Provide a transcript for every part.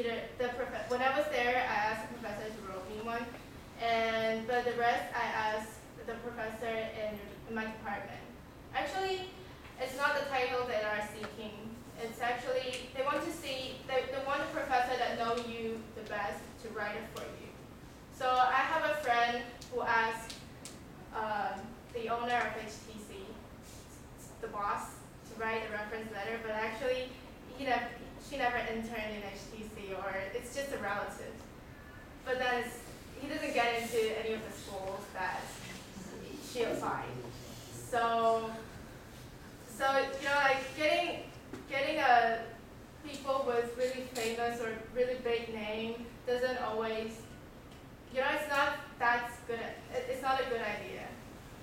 when I was there, I asked the professor to wrote me one, but the rest I asked the professor in my department. Actually, it's not the title that are seeking. It's actually they want a professor that know you the best to write it for you. So I have a friend who asked the owner of HTC, the boss, to write a reference letter, but actually she never interned in HTC, or it's just a relative. But then he doesn't get into any of the schools that she applied. So like getting a people with really famous or really big name doesn't always, it's not that's good. It's not a good idea.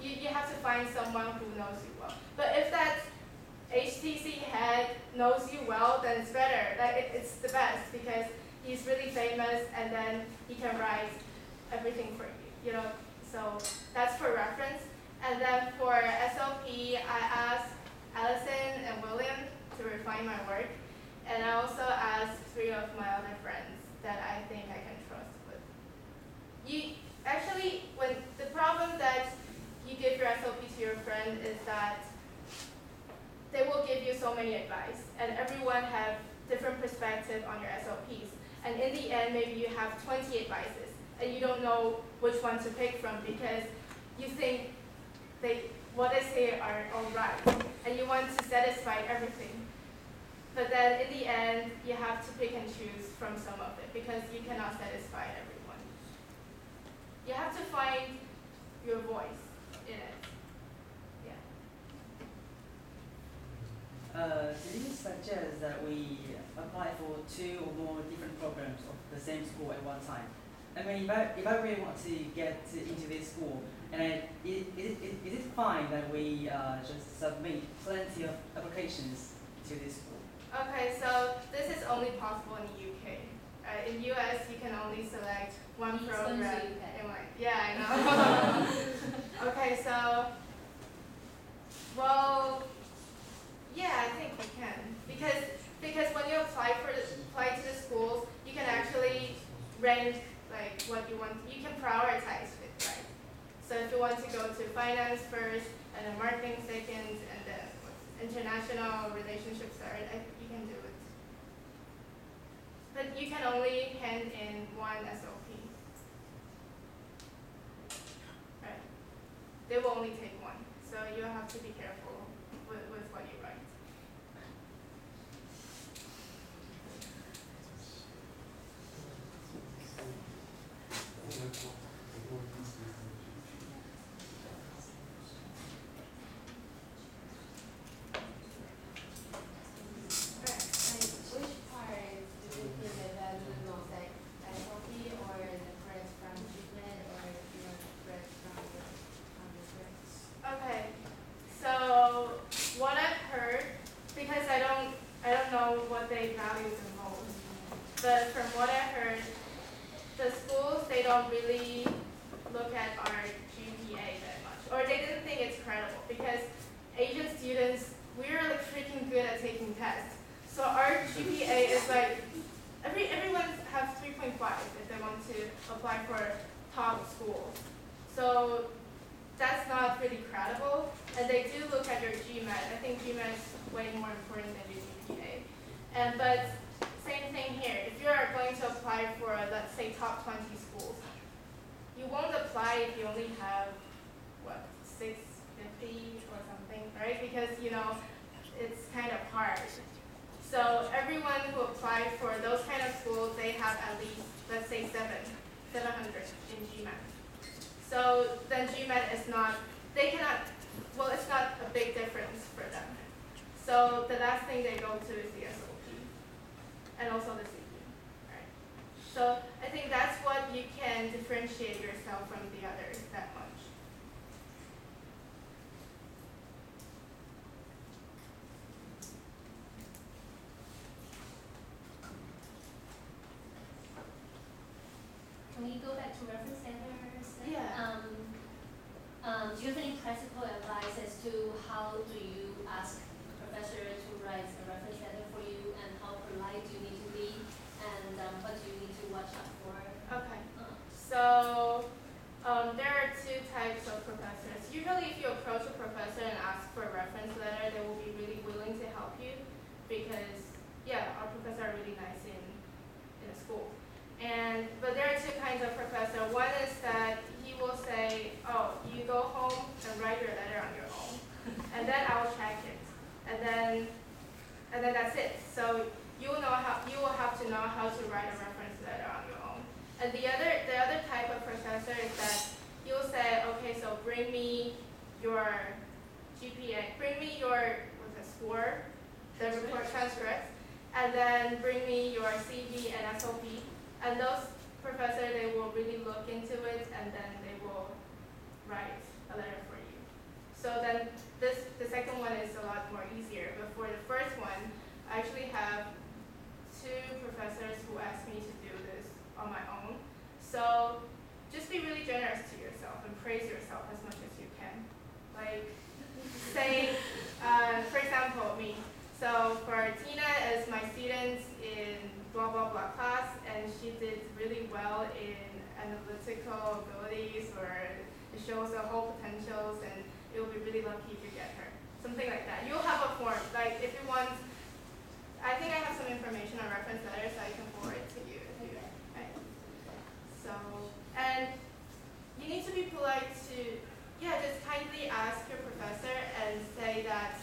You have to find someone who knows you well. But if that HTC head knows you well, then it's better. Like it's the best because he's really famous, and then he can write everything for you. So that's for reference. And then for SLP, I asked Allison and William to refine my work, and I also asked 3 of my other friends that I think I can trust with. When the problem that you give your SLP to your friend is that they will give you so many advice, and everyone have different perspective on your SLPs. And in the end, maybe you have 20 advices, and you don't know which one to pick from because you think what they say are all right, and you want to satisfy everything. But then in the end, you have to pick and choose from some of it because you cannot satisfy everyone. You have to find your voice in it. Do you suggest that we apply for 2 or more different programs of the same school at one time? I mean, if I really want to get into this school, and is it fine that we just submit plenty of applications to this school? Okay, so this is only possible in the UK. In US, you can only select one program. Yeah, I know. Okay, so, well, yeah, I think we can because when you apply to the schools, you can actually rank like what you want. You can prioritize it, right? So if you want to go to finance first, and then marketing second, and then international relationships third, you can do it. But you can only hand in one SLP. Right? They will only take one, so you have to be careful with what you write. Okay, so what I've heard, because I don't know what they value the most, but from what I heard, the schools, they don't really look at our GPA that much, or they didn't think it's credible because Asian students, we're like freaking good at taking tests. So our GPA is like, everyone has 3.5 if they want to apply for top schools. So that's not really credible, and they do look at your GMAT. I think GMAT is way more important than your GPA. But same thing here. If you are going to apply for, let's say, top 20 schools, you won't apply if you only have, 650 or something, right? Because, it's kind of hard. So everyone who applied for those kind of schools, they have at least, let's say, 700 in GMAT. So then GMAT is not, it's not a big difference for them. So the last thing they go to is the SLP, and also the CP, right? So I think that's what you can differentiate yourself from the others that much. Can we go back to reference centers? Yeah. Do you have any practical advice as to how do you ask a professor to write a reference letter for you, and how polite do you need to be, and kinds of professor. One is that he will say, oh, you go home and write your letter on your own. And then I will check it. And then that's it. So you will have to know how to write a reference letter on your own. And the other type of professor is that he will say, okay, so bring me your GPA, bring me your score, the report transcripts, and then bring me your CV and SOP. And those professors, they will really look into it, and then they will write a letter for you. So then the second one is a lot more easier. But for the first one, I actually have 2 professors who asked me to do this on my own. So just be really generous to yourself and praise yourself as much as you can. Like say, for example, me. So for Tina as my student in blah blah blah class, and she did really well in analytical abilities, or it shows the whole potentials, and it will be really lucky if you get her. Something like that. You'll have a form. Like if you want, I think I have some information on reference letters, so I can forward it to you. If you right. So, and you need to be polite to, just kindly ask your professor and say that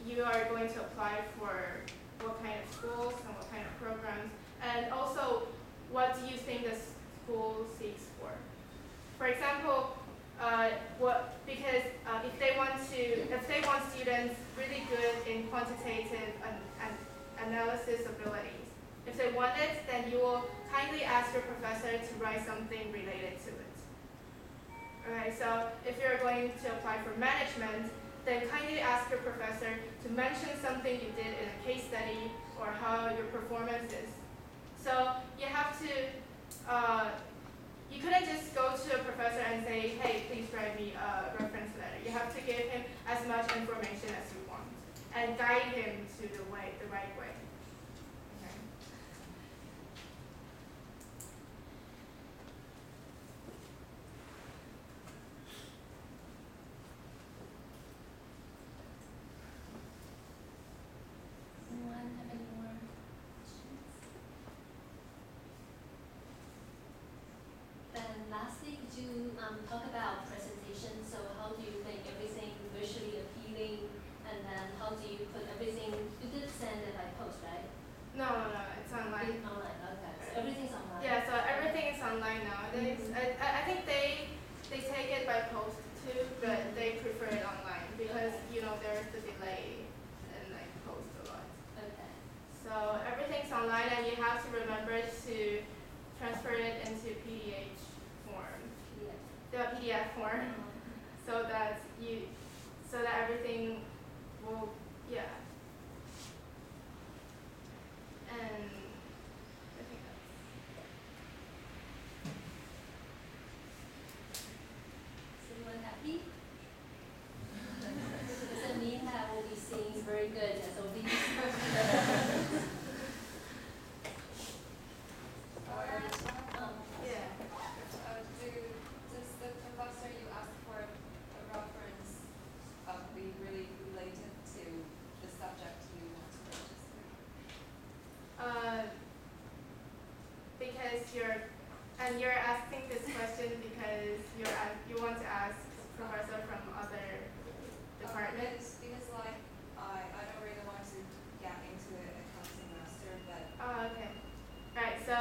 you are going to apply for what kind of schools and what kind of programs, and also what do you think the school seeks for. For example, because if they want students really good in quantitative and analysis abilities, if they want it, then you will kindly ask your professor to write something related to it. Okay, so if you're going to apply for management, then kindly ask your professor to mention something you did in a case study or how your performance is. So you have to, you couldn't just go to a professor and say, hey, please write me a reference letter. You have to give him as much information as you want and guide him to the right way. Okay. Anyone have any more questions? Then lastly, could you talk about presentation? So how do you make everything visually appealing, and then how do you put everything, you did send it by post, right? No, it's online. It's online, okay. So everything's online. Yeah, so everything is online nowadays. I think they take it by post too, but they prefer it online because there is the delay and like post a lot. Okay. So everything's online, and you have to remember to transfer it into PDF form, Yeah. the PDF form, so that everything will and I think that's. Is everyone happy? Does it mean that we'll be seeing very good SOPs? Yeah. Does the professor you asked for a reference be really related to the subject you want to register? Because you're asking this question because you want to ask professor from other departments. Because like I don't really want to get into the accounting master, but Oh, okay. Right. So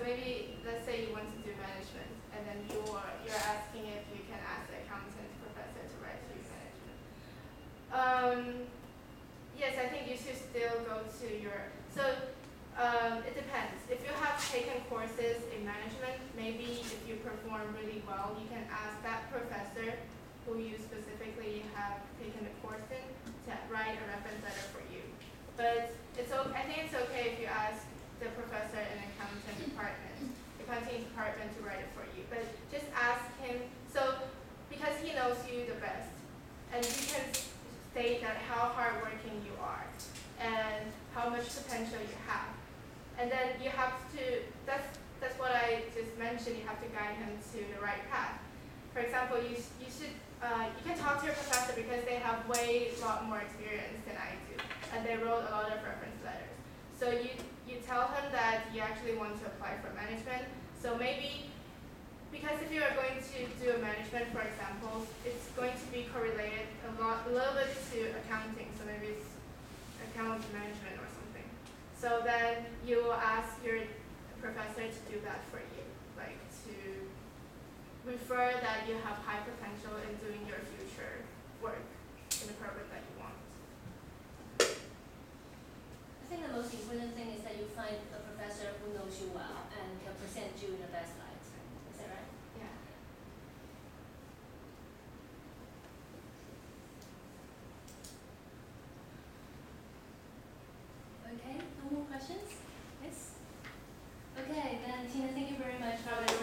maybe let's say you want to do management, and then you're asking if you can ask the accountant professor to write to you management. Yes, I think you should still go to your. So it depends. If you have taken courses in management, maybe if you perform really well, you can ask that professor who you specifically have taken the course in to write a reference letter for you. But I think it's okay if you ask the professor in accounting department to write it for you. But just ask him, so because he knows you the best, and he can state that how hardworking you are and how much potential you have. And then you have to, that's what I just mentioned, you have to guide him to the right path. For example, you can talk to your professor because they have lot more experience than I do, and they wrote a lot of reference letters. So you tell him that you actually want to apply for management. So maybe because if you are going to do a management, for example, it's going to be correlated a little bit to accounting. So maybe it's account management or something. So then you will ask your professor to do that for you, like to refer that you have high potential in doing your future work in the program that you want. I think the most important thing is that you find a professor who knows you well and can present you in the best light. Is that right? Yeah. Okay, no more questions? Yes? Okay, then Tina, thank you very much for